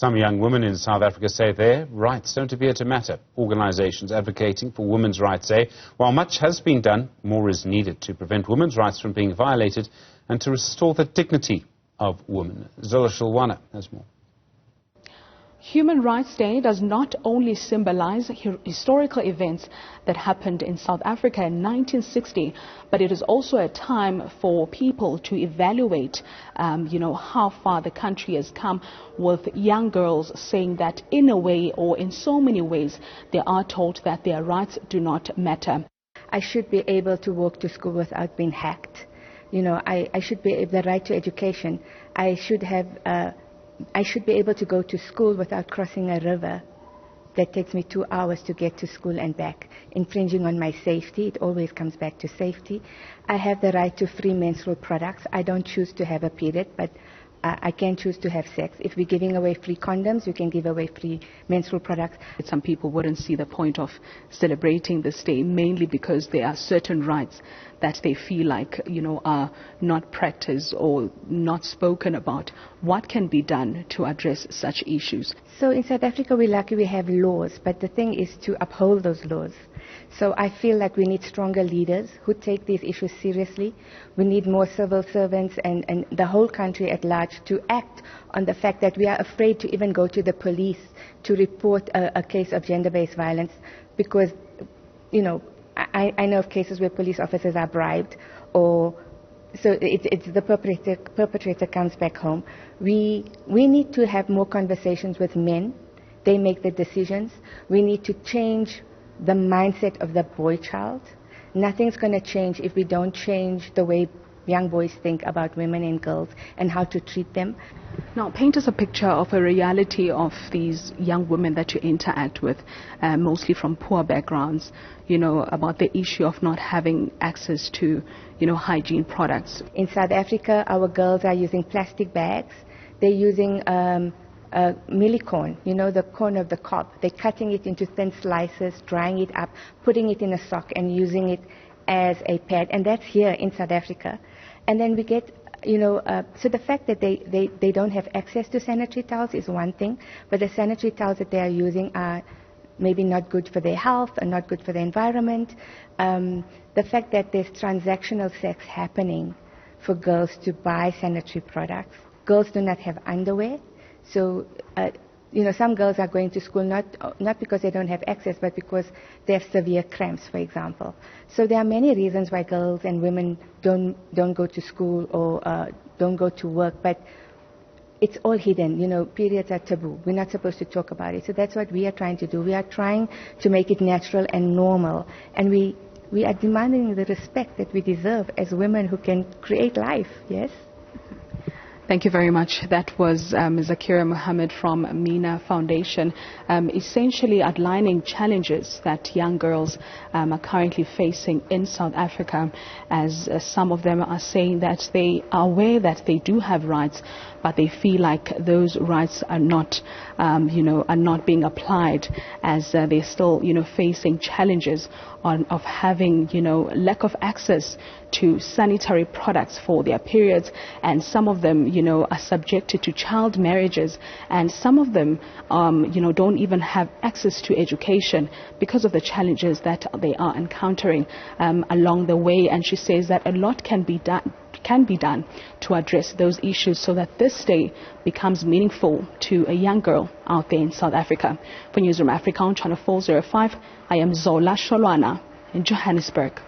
Some young women in South Africa say their rights don't appear to matter. Organizations advocating for women's rights say, while much has been done, more is needed to prevent women's rights from being violated and to restore the dignity of women. Zola Sholwana has more. Human Rights Day does not only symbolize historical events that happened in South Africa in 1960, but it is also a time for people to evaluate, how far the country has come, with young girls saying that in a way or in so many ways they are told that their rights do not matter. I should be able to walk to school without being hacked. I should be the right to education. I should be able to go to school without crossing a river that takes me 2 hours to get to school and back, infringing on my safety. It always comes back to safety. I have the right to free menstrual products. I don't choose to have a period, but I can choose to have sex. If we're giving away free condoms, we can give away free menstrual products. Some people wouldn't see the point of celebrating this day, mainly because there are certain rights that they feel like, are not practiced or not spoken about. What can be done to address such issues? So in South Africa, we're lucky we have laws, but the thing is to uphold those laws. So I feel like we need stronger leaders who take these issues seriously. We need more civil servants and the whole country at large to act on the fact that we are afraid to even go to the police to report a case of gender-based violence because, I know of cases where police officers are bribed or so it's the perpetrator comes back home. We need to have more conversations with men. They make the decisions. We need to change the mindset of the boy child. Nothing's going to change if we don't change the way young boys think about women and girls and how to treat them. Now, paint us a picture of a reality of these young women that you interact with, mostly from poor backgrounds, about the issue of not having access to, hygiene products. In South Africa, our girls are using plastic bags. They're using mealie corn, the corn of the cob. They're cutting it into thin slices, drying it up, putting it in a sock and using it as a pad. And that's here in South Africa. And then we get, so the fact that they don't have access to sanitary towels is one thing, but the sanitary towels that they are using are maybe not good for their health or not good for the environment. The fact that there's transactional sex happening for girls to buy sanitary products. Girls do not have underwear. So, some girls are going to school not because they don't have access, but because they have severe cramps, for example. So there are many reasons why girls and women don't go to school or don't go to work, but it's all hidden. Periods are taboo. We're not supposed to talk about it. So that's what we are trying to do. We are trying to make it natural and normal, and we are demanding the respect that we deserve as women who can create life. Yes. Thank you very much. That was Zakira Mohammed from MENA Foundation, essentially outlining challenges that young girls are currently facing in South Africa, as some of them are saying that they are aware that they do have rights, but they feel like those rights are not, are not being applied, as they're still, facing challenges of having, lack of access to sanitary products for their periods, and some of them, are subjected to child marriages, and some of them, don't even have access to education because of the challenges that they are encountering along the way. And she says that a lot can be done to address those issues so that this day becomes meaningful to a young girl out there in South Africa. For Newzroom Afrika on Channel 405, I am Zola Sholwana in Johannesburg.